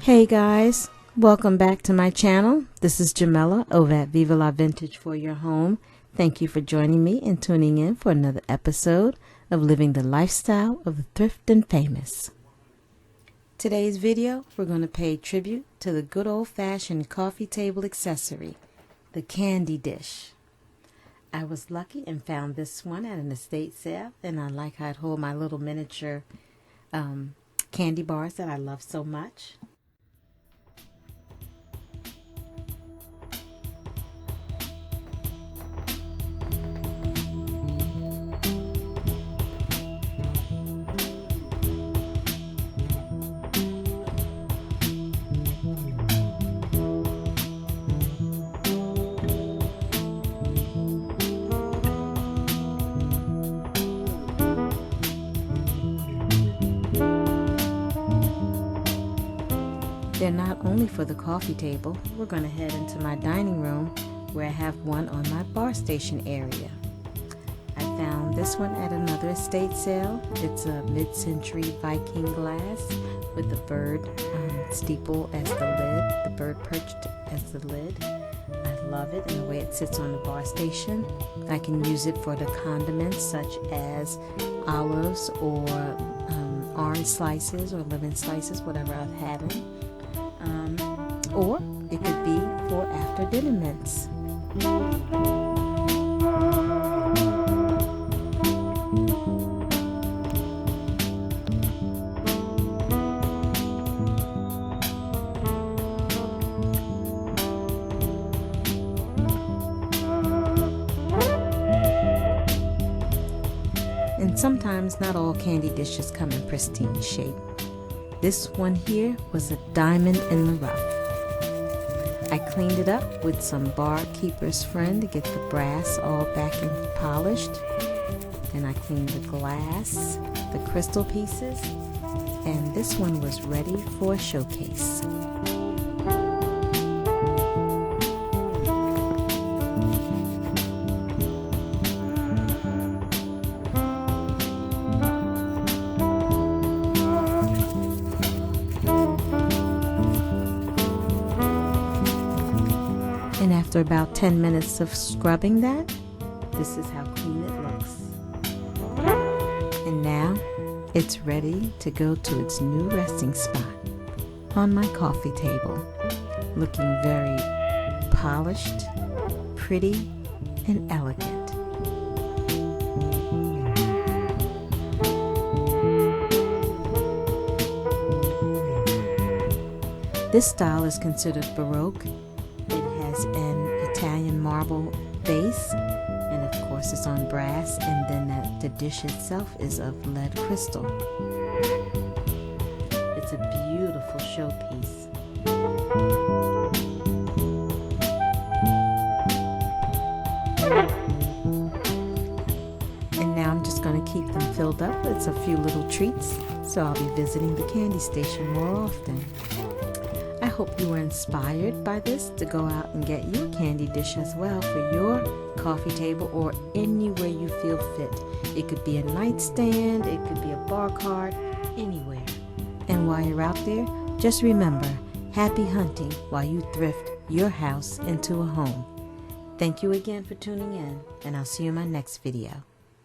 Hey guys, welcome back to my channel. This is Jamela over at Viva La Vintage for your home. Thank you for joining me and tuning in for another episode of Living the Lifestyle of the Thrift and Famous. Today's video, we're going to pay tribute to the good old-fashioned coffee table accessory, the candy dish. I was lucky and found this one at an estate sale, and I like how it holds my little miniature candy bars that I love so much. They're not only for the coffee table. We're going to head into my dining room where I have one on my bar station area. I found this one at another estate sale. It's a mid-century Viking glass with the bird steeple as the lid, the bird perched as the lid. I love it and the way it sits on the bar station. I can use it for the condiments such as olives or orange slices or lemon slices, whatever I've had them. Or it could be for after dinner mints. And sometimes not all candy dishes come in pristine shape. This one here was a diamond in the rough. I cleaned it up with some barkeeper's friend to get the brass all back and polished. Then I cleaned the glass, the crystal pieces, and this one was ready for a showcase. And after about 10 minutes of scrubbing that, this is how clean it looks. And now it's ready to go to its new resting spot on my coffee table, looking very polished, pretty, and elegant. This style is considered Baroque. An Italian marble base, and of course it's on brass, and then the dish itself is of lead crystal. It's a beautiful showpiece. And now I'm just going to keep them filled up with a few little treats, so I'll be visiting the candy station more often. I hope you were inspired by this to go out and get your candy dish as well for your coffee table or anywhere you feel fit. It could be a nightstand, it could be a bar cart, anywhere. And while you're out there, just remember, happy hunting while you thrift your house into a home. Thank you again for tuning in, and I'll see you in my next video.